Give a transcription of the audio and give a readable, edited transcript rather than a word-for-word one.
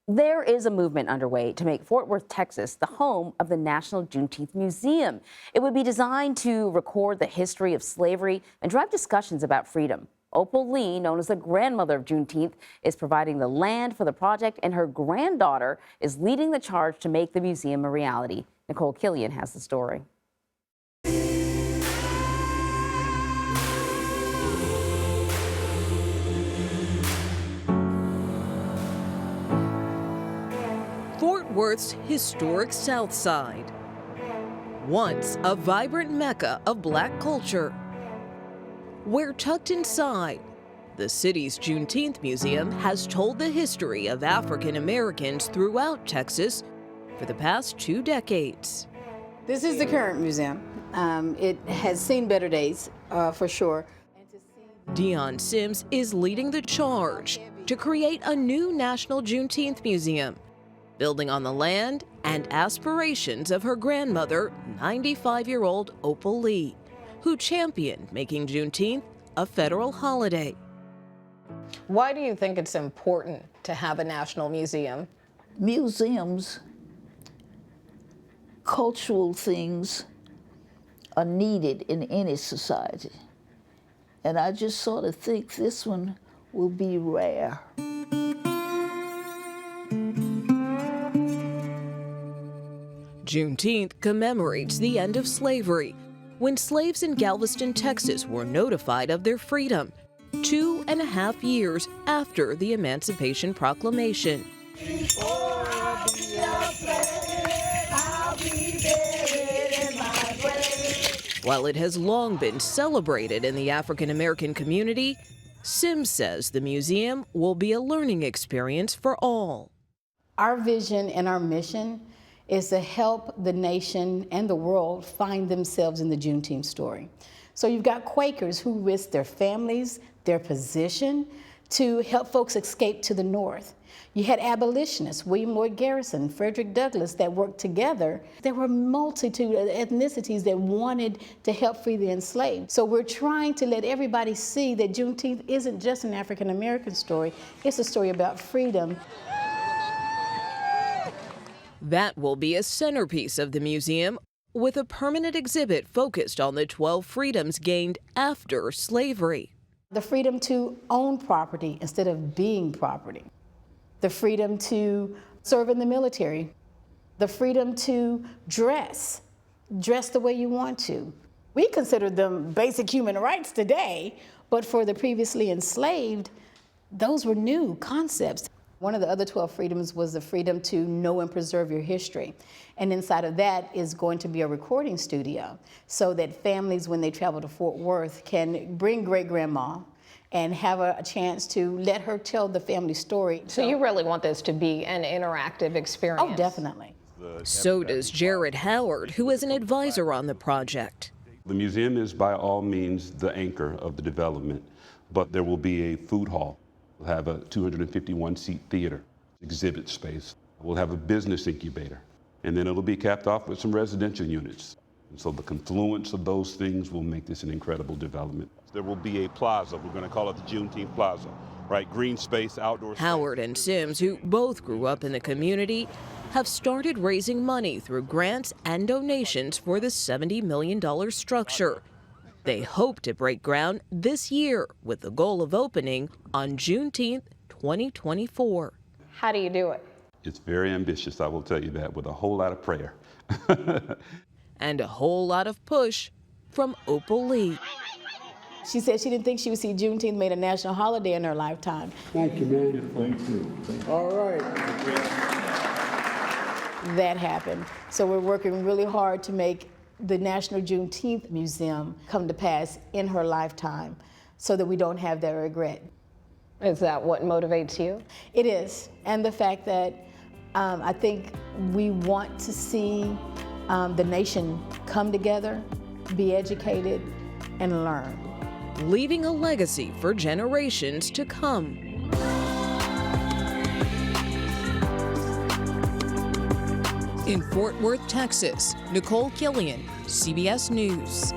There is a movement underway to make Fort Worth, Texas, the home of the National Juneteenth Museum. It would be designed to record the history of slavery and drive discussions about freedom. Opal Lee, known as the grandmother of Juneteenth, is providing the land for the project, and her granddaughter is leading the charge to make the museum a reality. Nicole Killian has the story. Fort Worth's historic South Side, once a vibrant mecca of Black culture, where tucked inside, the city's Juneteenth Museum has told the history of African Americans throughout Texas for the past 2 decades. This is the current museum. It has seen better days, for sure. Dion Sims is leading the charge to create a new National Juneteenth Museum, building on the land and aspirations of her grandmother, 95-year-old Opal Lee, who championed making Juneteenth a federal holiday. Why do you think it's important to have a national museum? Museums, cultural things are needed in any society. And I just sort of think this one will be rare. Juneteenth commemorates the end of slavery, when slaves in Galveston, Texas were notified of their freedom 2.5 years after the Emancipation Proclamation. While it has long been celebrated in the African American community, Sims says the museum will be a learning experience for all. Our vision and our mission is to help the nation and the world find themselves in the Juneteenth story. So you've got Quakers who risked their families, their position, to help folks escape to the North. You had abolitionists, William Lloyd Garrison, Frederick Douglass, that worked together. There were a multitude of ethnicities that wanted to help free the enslaved. So we're trying to let everybody see that Juneteenth isn't just an African American story, it's a story about freedom. That will be a centerpiece of the museum, with a permanent exhibit focused on the 12 freedoms gained after slavery. The freedom to own property instead of being property. The freedom to serve in the military. The freedom to dress the way you want to. We consider them basic human rights today, but for the previously enslaved, those were new concepts. One of the other 12 freedoms was the freedom to know and preserve your history. And inside of that is going to be a recording studio so that families, when they travel to Fort Worth, can bring great-grandma and have a chance to let her tell the family story. So you really want this to be an interactive experience? Oh, definitely. So does Jared Howard, who is an advisor on the project. The museum is by all means the anchor of the development, but there will be a food hall. We'll have a 251-seat theater, exhibit space. We'll have a business incubator, and then it'll be capped off with some residential units. And so the confluence of those things will make this an incredible development. There will be a plaza. We're going to call it the Juneteenth Plaza, right? Green space, outdoor space. Howard and Sims, who both grew up in the community, have started raising money through grants and donations for the $70 million structure. They hope to break ground this year with the goal of opening on Juneteenth 2024. How do you do it? It's very ambitious, I will tell you that, with a whole lot of prayer. And a whole lot of push from Opal Lee. She said she didn't think she would see Juneteenth made a national holiday in her lifetime. Thank you, man. Thank you. All right. That happened. So we're working really hard to make the National Juneteenth Museum come to pass in her lifetime so that we don't have that regret. Is that what motivates you? It is, and the fact that I think we want to see the nation come together, be educated, and learn. Leaving a legacy for generations to come. In Fort Worth, Texas, Nicole Killian, CBS News.